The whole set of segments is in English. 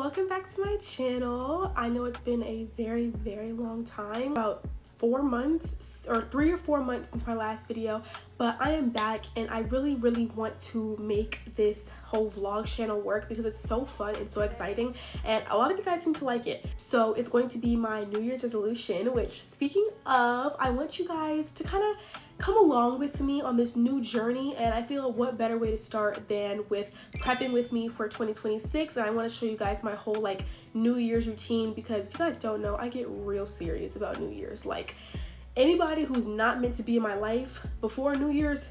welcome back to my channel. I know it's been a very long time, about 4 months or 3 or 4 months since my last video, but I am back and I really want to make this whole vlog channel work because it's so fun and so exciting and a lot of you guys seem to like it. So it's going to be my New Year's resolution, which, speaking of, I want you guys to kind of come along with me on this new journey, and I feel what better way to start than with prepping with me for 2026. And I want to show you guys my whole like New Year's routine, because if you guys don't know, I get real serious about New Year's. Like, anybody who's not meant to be in my life before New Year's,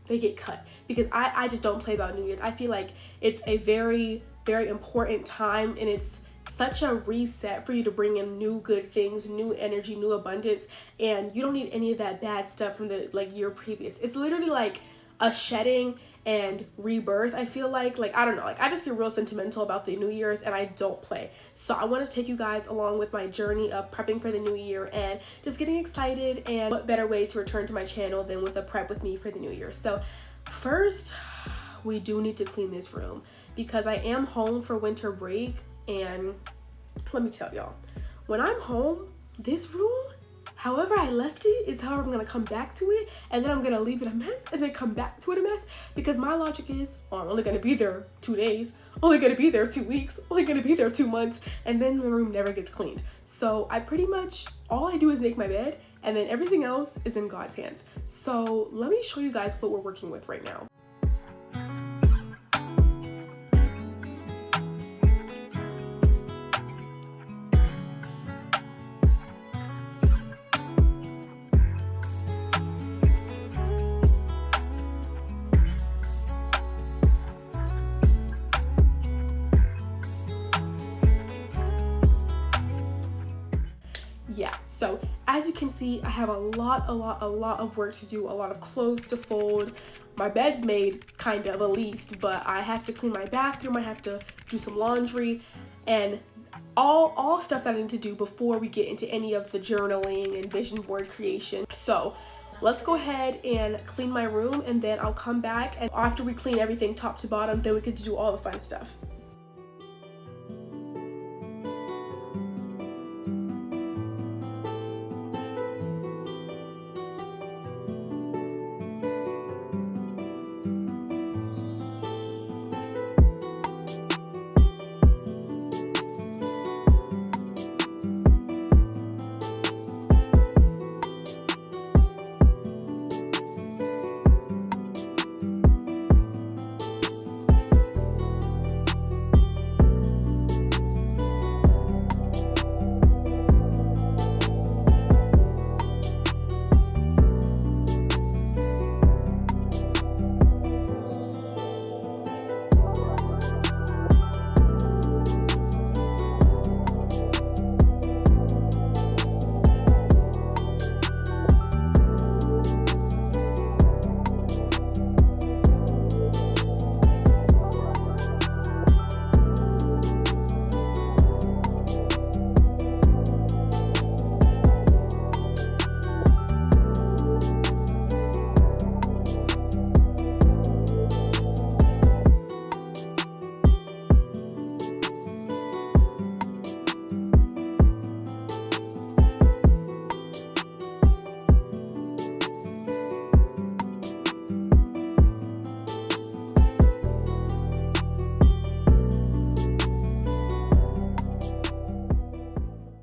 they get cut, because I just don't play about New Year's. I feel like it's a very important time, and it's such a reset for you to bring in new good things, new energy, new abundance, and you don't need any of that bad stuff from the year previous. It's literally like a shedding and rebirth. I feel like I don't know, I just get real sentimental about the New Year's, and I don't play. So I want to take you guys along with my journey of prepping for the new year and just getting excited, and what better way to return to my channel than with a prep with me for the new year. So first, we do need to clean this room because I am home for winter break. And let me tell y'all, when I'm home, this room, however I left it is how I'm gonna come back to it, and then I'm gonna leave it a mess and then come back to it a mess, because my logic is, oh, I'm only gonna be there 2 days, only gonna be there 2 weeks, only gonna be there 2 months, and then the room never gets cleaned. So I pretty much, all I do is make my bed, and then everything else is in God's hands. So let me show you guys what we're working with right now. Yeah, so as you can see, I have a lot of work to do, a lot of clothes to fold. My bed's made, kind of, at least, but I have to clean my bathroom, I have to do some laundry, and all stuff that I need to do before we get into any of the journaling and vision board creation. So let's go ahead and clean my room, and then I'll come back, and after we clean everything top to bottom, then we can do all the fun stuff.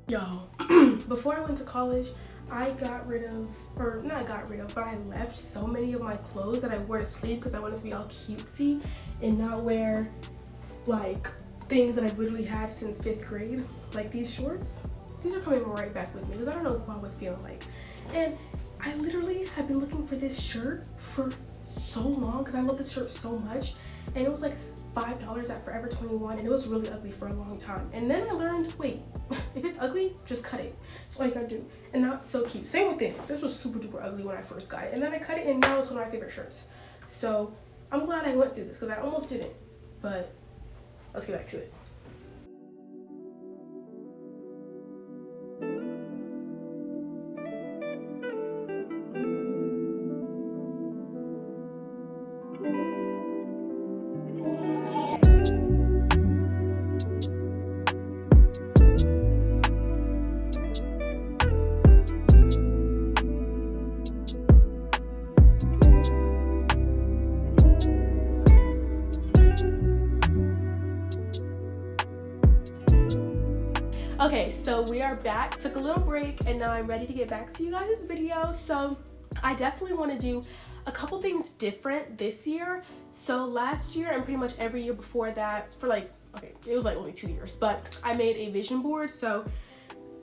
Yo, before I went to college, I got rid of, or not got rid of, but I left so many of my clothes that I wore to sleep because I wanted to be all cutesy and not wear like things that I've literally had since 5th grade. Like these shorts, these are coming right back with me because I don't know what I was feeling like. And I literally have been looking for this shirt for so long because I love this shirt so much, and it was like $5 at Forever 21, and it was really ugly for a long time. And then I learned, wait, if it's ugly, just cut it. That's all you gotta do. And now it's so cute. Same with this. This was super duper ugly when I first got it, and then I cut it, and now it's one of my favorite shirts. So I'm glad I went through this because I almost didn't. But let's get back to it. Okay, so we are back. Took a little break and now I'm ready to get back to you guys' video. So I definitely want to do a couple things different this year. So last year and pretty much every year before that, for like, okay, it was like only 2 years, but I made a vision board. So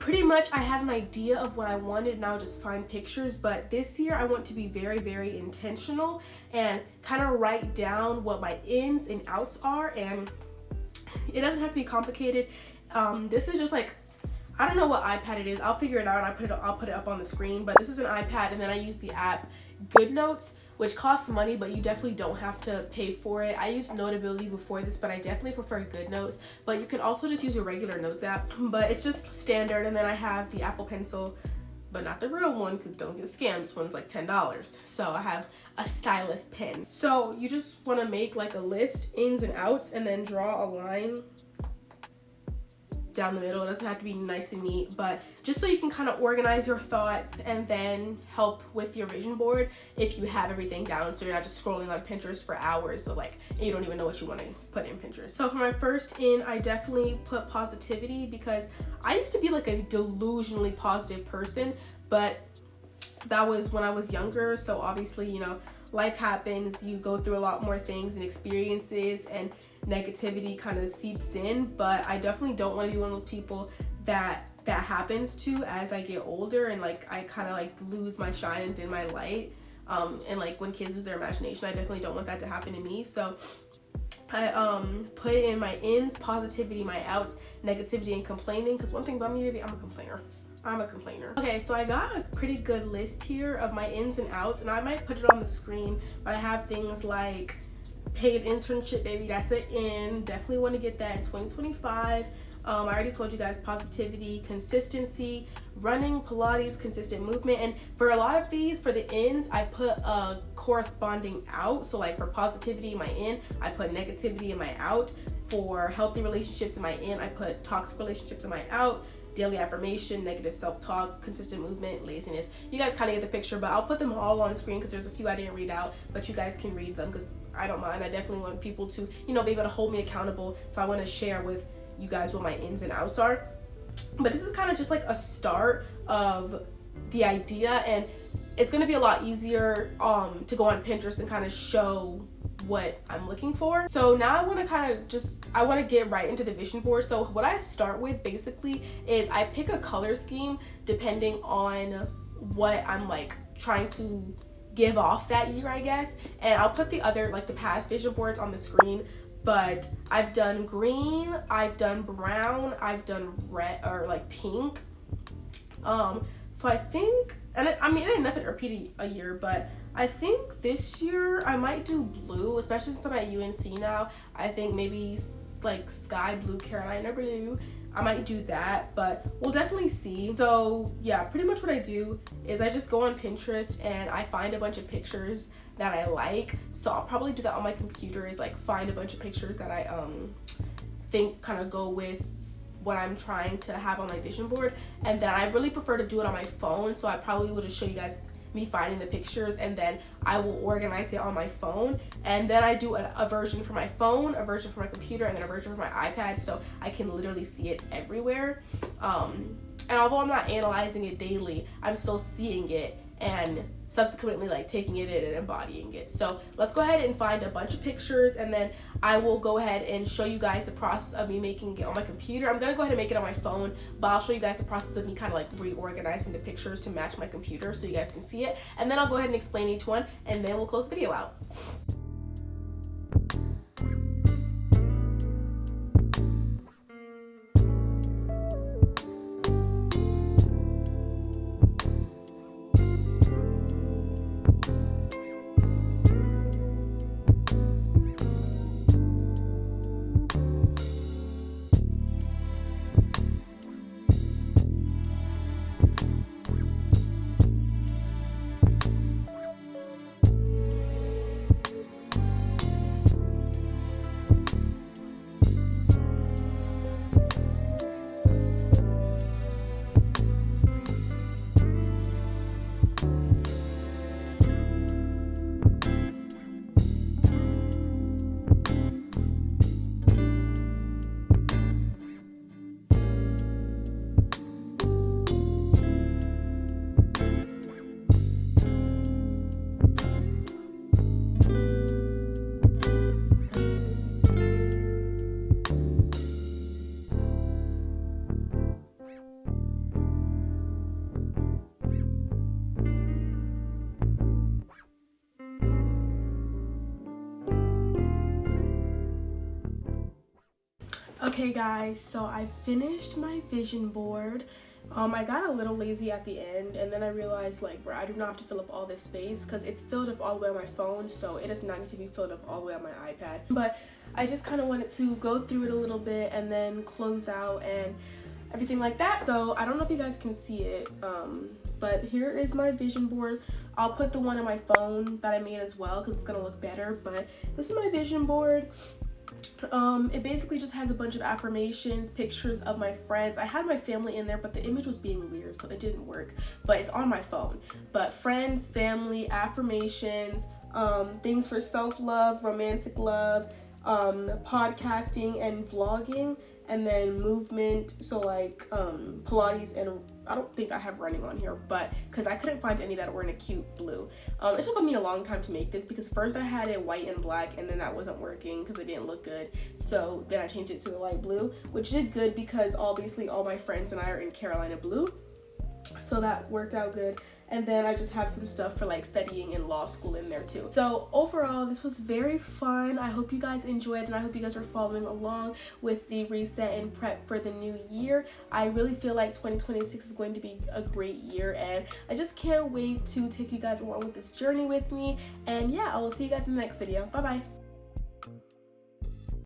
pretty much I had an idea of what I wanted and I would just find pictures. But this year I want to be very, very intentional and kind of write down what my ins and outs are. And it doesn't have to be complicated. This is just like, I don't know what iPad it is. I'll figure it out and I'll put it up on the screen. But this is an iPad, and then I use the app GoodNotes, which costs money, but you definitely don't have to pay for it. I used Notability before this, but I definitely prefer GoodNotes. But you can also just use your regular Notes app, but it's just standard. And then I have the Apple Pencil, but not the real one, because don't get scammed. This one's like $10. So I have a stylus pen. So you just want to make like a list, ins and outs, and then draw a line down the middle. It doesn't have to be nice and neat, but just so you can kind of organize your thoughts and then help with your vision board if you have everything down, so you're not just scrolling on Pinterest for hours, so like, and you don't even know what you want to put in Pinterest. So for my first in, I definitely put positivity, because I used to be like a delusionally positive person, but that was when I was younger. So obviously, you know, life happens, you go through a lot more things and experiences, and negativity kind of seeps in. But I definitely don't want to be one of those people that happens to as I get older, and like I kind of like lose my shine and dim my light, and like when kids lose their imagination, I definitely don't want that to happen to me. So I put in my ins, positivity, my outs, negativity, and complaining, because one thing about me, baby, I'm a complainer. Okay, so I got a pretty good list here of my ins and outs, and I might put it on the screen, but I have things like paid internship, baby, that's an in. Definitely want to get that in 2025. I already told you guys positivity, consistency, running, Pilates, consistent movement. And for a lot of these, for the ins, I put a corresponding out. So like for positivity in my in, I put negativity in my out. For healthy relationships in my in, I put toxic relationships in my out. Daily affirmation, negative self-talk, consistent movement, laziness. You guys kind of get the picture, but I'll put them all on the screen because there's a few I didn't read out, but you guys can read them because I don't mind. I definitely want people to, you know, be able to hold me accountable. So I want to share with you guys what my ins and outs are. But this is kind of just like a start of the idea, and it's going to be a lot easier to go on Pinterest and kind of show what I'm looking for. So now I want to get right into the vision board. So what I start with basically is I pick a color scheme depending on what I'm like trying to give off that year, I guess. And I'll put the other, like the past vision boards on the screen, but I've done green, I've done brown, I've done red or like pink. So I think, and I mean, I did nothing repeat a year, but I think this year I might do blue, especially since I'm at UNC now. I think maybe like sky blue, Carolina blue. I might do that, but we'll definitely see. So yeah, pretty much what I do is I just go on Pinterest and I find a bunch of pictures that I like. So I'll probably do that on my computer, is like find a bunch of pictures that I think kind of go with what I'm trying to have on my vision board. And then I really prefer to do it on my phone, so I probably will just show you guys me finding the pictures, and then I will organize it on my phone, and then I do a version for my phone, a version for my computer, and then a version for my iPad, so I can literally see it everywhere. And although I'm not analyzing it daily, I'm still seeing it and subsequently like taking it in and embodying it. So let's go ahead and find a bunch of pictures, and then I will go ahead and show you guys the process of me making it on my computer. I'm gonna go ahead and make it on my phone, but I'll show you guys the process of me kind of like reorganizing the pictures to match my computer so you guys can see it. And then I'll go ahead and explain each one, and then we'll close the video out. Okay guys, so I finished my vision board. I got a little lazy at the end, and then I realized, like, bro, I do not have to fill up all this space because it's filled up all the way on my phone, so it does not need to be filled up all the way on my iPad. But I just kind of wanted to go through it a little bit and then close out and everything like that. So I don't know if you guys can see it, but here is my vision board. I'll put the one on my phone that I made as well because it's gonna look better, but this is my vision board. It basically just has a bunch of affirmations, pictures of my friends. I had my family in there, but the image was being weird, so it didn't work, but it's on my phone. But friends, family, affirmations, things for self-love, romantic love, podcasting and vlogging, and then movement, so like Pilates, and I don't think I have running on here, but because I couldn't find any that were in a cute blue. It took me a long time to make this because first I had it white and black, and then that wasn't working because it didn't look good, so then I changed it to the light blue, which did good because obviously all my friends and I are in Carolina blue, so that worked out good. And then I just have some stuff for like studying in law school in there too. So overall, this was very fun. I hope you guys enjoyed, and I hope you guys are following along with the reset and prep for the new year. I really feel like 2026 is going to be a great year, and I just can't wait to take you guys along with this journey with me. And yeah, I will see you guys in the next video. Bye bye.